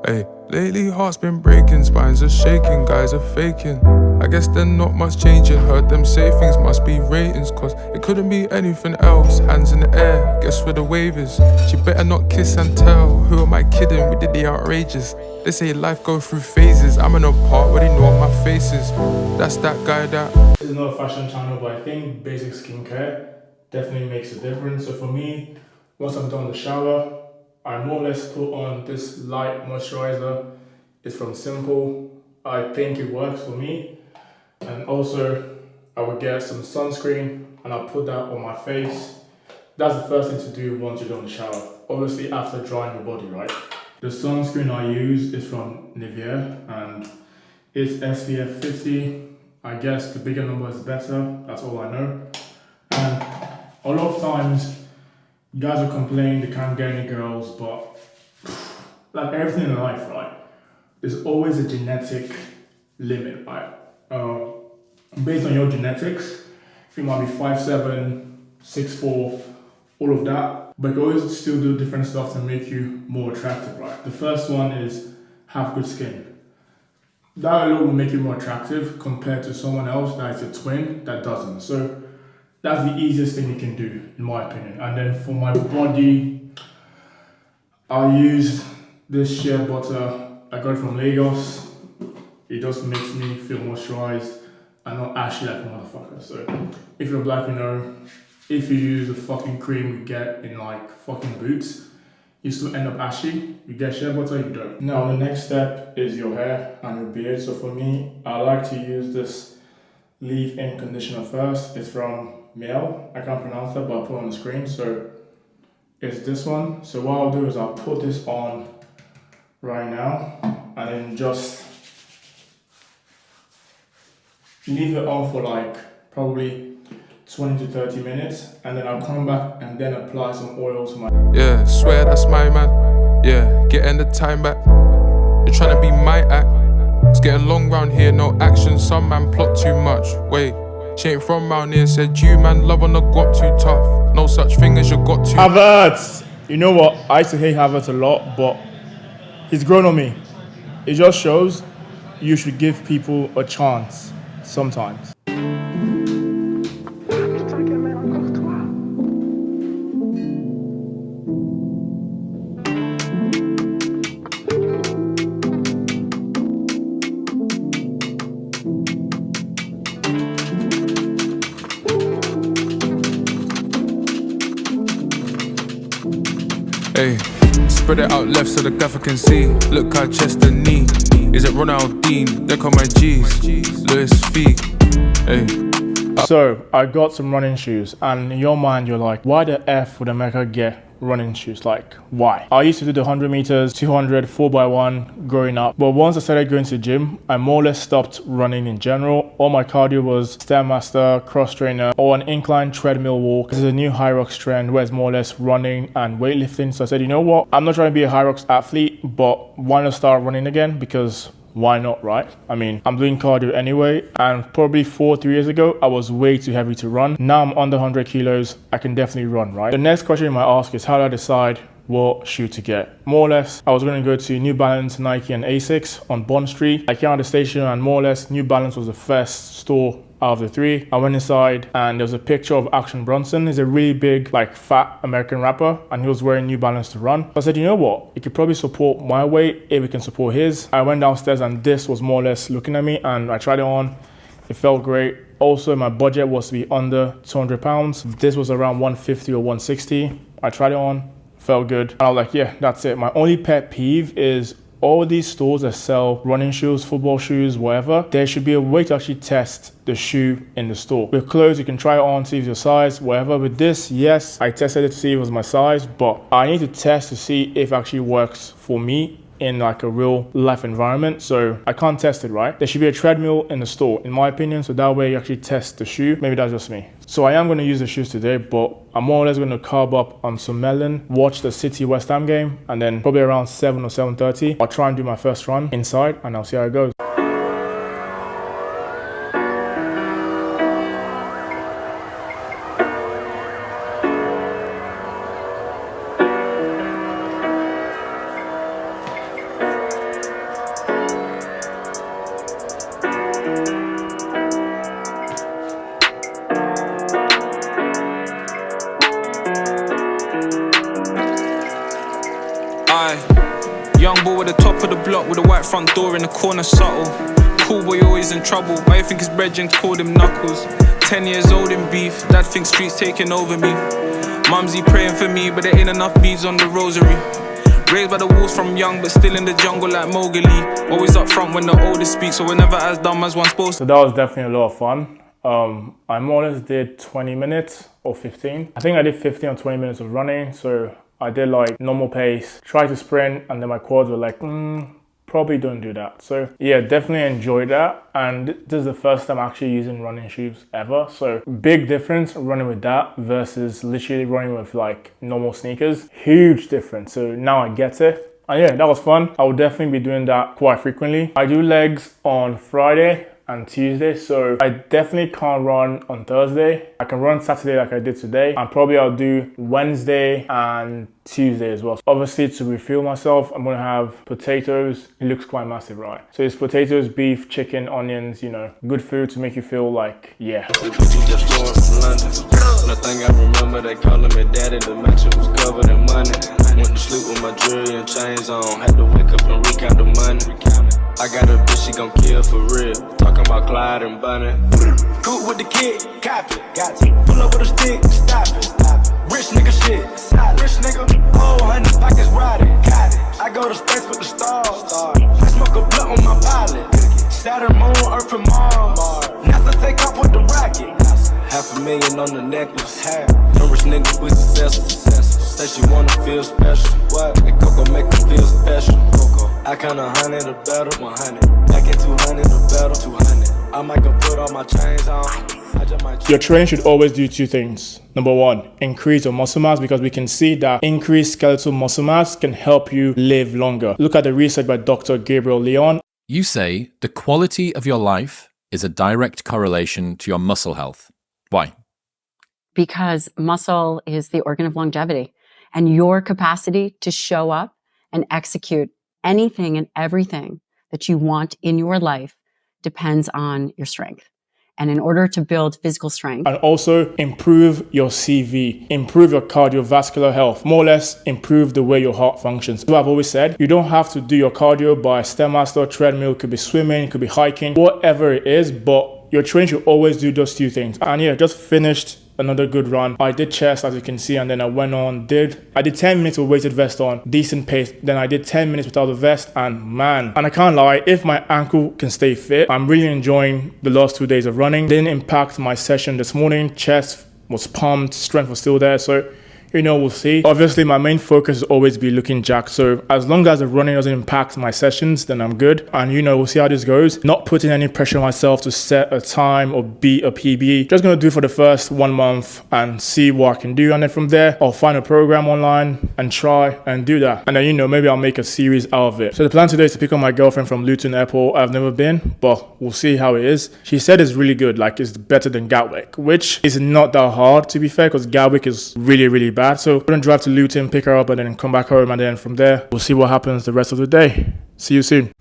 Hey, lately heart's been breaking, spines are shaking, guys are faking. I guess there's not much changing, heard them say things must be ratings, cause it couldn't be anything else. Hands in the air, guess where the wave is. She better not kiss and tell, who am I kidding, we did the outrageous. They say life go through phases, I'm in a part where they know what my face is. That's that guy that... This is not a fashion channel, but I think basic skincare definitely makes a difference. So for me, once I'm done the shower, I more or less put on this light moisturizer. It's from Simple. I think it works for me. And also, I would get some sunscreen and I'll put that on my face. That's the first thing to do once you're done the shower. Obviously after drying your body, right? The sunscreen I use is from Nivea and it's SPF 50. I guess the bigger number is better, that's all I know. And a lot of times, guys will complain they can't get any girls, but like everything in life, right? There's always a genetic limit, right? Based on your genetics, you might be 5'7", 6'4", all of that, but you always still do different stuff to make you more attractive, right? The first one is have good skin. That alone will make you more attractive compared to someone else that is a twin that doesn't. So that's the easiest thing you can do, in my opinion. And then for my body, I'll use this shea butter. I got it from Lagos. It just makes me feel moisturized and not ashy like a motherfucker. So if you're black, you know, if you use the fucking cream you get in like fucking Boots, you still end up ashy. You get shea butter, you don't. Now the next step is your hair and your beard. So for me, I like to use this leave-in conditioner first. It's from Male. I can't pronounce that, but I'll put it on the screen. So it's this one. So what I'll do is I'll put this on right now and then just leave it on for like probably 20 to 30 minutes, and then I'll come back and then apply some oil to my... Yeah, swear that's my man. Yeah, getting the time back. You're trying to be my act. It's getting long round here, no action. Some man plot too much. Wait, she ain't from round here. Said you man, love on the guap too tough. No such thing as you got too... HYROX! You know what? I used to hate HYROX a lot, but he's grown on me. It just shows you should give people a chance sometimes. Hey, spread it out left so the gaffer can see. Look how chest and knee. Is it Ronaldinho? They call my G's. Louis V. Hey. So I got some running shoes, and in your mind you're like, why the F would Emeka get running shoes? Like, why? I used to do the 100 meters, 200, 4x1 growing up, but once I started going to the gym, I more or less stopped running in general. All my cardio was Stairmaster, cross trainer, or an incline treadmill walk. This is a new HYROX trend where it's more or less running and weightlifting. So I said, you know what? I'm not trying to be a HYROX athlete, but why not start running again? Because why not, right? I mean, I'm doing cardio anyway, and probably 3 years ago, I was way too heavy to run. Now I'm under 100 kilos, I can definitely run, right? The next question you might ask is, how do I decide what shoe to get? More or less, I was going to go to New Balance, Nike, and Asics on Bond Street. I came out of the station, and more or less, New Balance was the first store out of the three. I went inside and there was a picture of Action Bronson. He's a really big, like fat American rapper, and he was wearing New Balance to run. I said, you know what? He could probably support my weight if we can support his. I went downstairs and this was more or less looking at me, and I tried it on. It felt great. Also, my budget was to be under 200 pounds. This was around 150 or 160. I tried it on, felt good. And I was like, yeah, that's it. My only pet peeve is all these stores that sell running shoes, football shoes, whatever, there should be a way to actually test the shoe in the store. With clothes, you can try it on, see if it's your size, whatever. With this, yes, I tested it to see if it was my size, but I need to test to see if it actually works for me in like a real life environment. So I can't test it, right? There should be a treadmill in the store, in my opinion, so that way you actually test the shoe. Maybe that's just me. So I am going to use the shoes today, but I'm more or less going to carb up on some melon, watch the City West Ham game, and then probably around 7 or 7:30, I'll try and do my first run inside, and I'll see how it goes. Young boy with the top of the block with a white front door in the corner, subtle. Cool boy always in trouble. Why you think his brethren called him Knuckles? 10 years old in beef, dad thinks streets taking over me. Mumsy praying for me, but there ain't enough beads on the rosary. Raised by the wolves from young, but still in the jungle like Mowgli. Always up front when the oldest speaks, so we're never as dumb as one supposed to. So that was definitely a lot of fun. I more or less did 20 minutes or 15. I think I did 15 or 20 minutes of running, so I did like normal pace, tried to sprint, and then my quads were like, probably don't do that. So yeah, definitely enjoyed that. And this is the first time actually using running shoes ever. So big difference running with that versus literally running with like normal sneakers. Huge difference. So now I get it. And yeah, that was fun. I will definitely be doing that quite frequently. I do legs on Friday and Tuesday, so I definitely can't run on Thursday. I can run Saturday like I did today, and probably I'll do Wednesday and Tuesday as well. So obviously, to refuel myself, I'm gonna have potatoes. It looks quite massive, right? So it's potatoes, beef, chicken, onions, you know, good food to make you feel like, yeah. The thing I remember, they calling me daddy. The mansion was covered in money. Went to sleep with my jewelry and chains on. Had to wake up and recount the money. I got a bitch, she gon' kill for real. Talking about Clyde and Bunny. Cool with the kid, copy. Got to pull up with a stick, stop it. Rich nigga shit, rich nigga. Oh, 100 pockets riding. Got it. I go to space with the stars. I smoke a blunt on my pilot. Saturn, Moon, Earth, and Mars. NASA take off with the rocket. $500,000 on the necklace. No rich niggas we successful. Say she wanna feel special. What? And Coco make her feel special. I count 100 or better. 100. Back in 200 or better. 200. I might go put all my chains on. Your training should always do two things. Number one, increase your muscle mass, because we can see that increased skeletal muscle mass can help you live longer. Look at the research by Dr. Gabriel Leon. You say the quality of your life is a direct correlation to your muscle health. Why? Because muscle is the organ of longevity, and your capacity to show up and execute anything and everything that you want in your life depends on your strength. And in order to build physical strength, and also improve your CV, improve your cardiovascular health, more or less improve the way your heart functions. So I've always said, you don't have to do your cardio by Stairmaster, treadmill, it could be swimming, it could be hiking, whatever it is, but your training should always do those two things. And yeah, just finished another good run. I did chest, as you can see, and then I went on, I did 10 minutes with weighted vest on, decent pace. Then I did 10 minutes without the vest, and man, and I can't lie, if my ankle can stay fit, I'm really enjoying the last 2 days of running. Didn't impact my session this morning. Chest was pumped, strength was still there, so you know, we'll see. Obviously, my main focus is always be looking jacked. So as long as the running doesn't impact my sessions, then I'm good. And you know, we'll see how this goes. Not putting any pressure on myself to set a time or beat a PB. Just gonna do it for the first 1 month and see what I can do. And then from there, I'll find a program online and try and do that. And then, you know, maybe I'll make a series out of it. So the plan today is to pick up my girlfriend from Luton Airport. I've never been, but we'll see how it is. She said it's really good. Like, it's better than Gatwick, which is not that hard, to be fair, because Gatwick is really, really bad. So I'm gonna drive to Luton, pick her up, and then come back home, and then from there we'll see what happens the rest of the day. See you soon.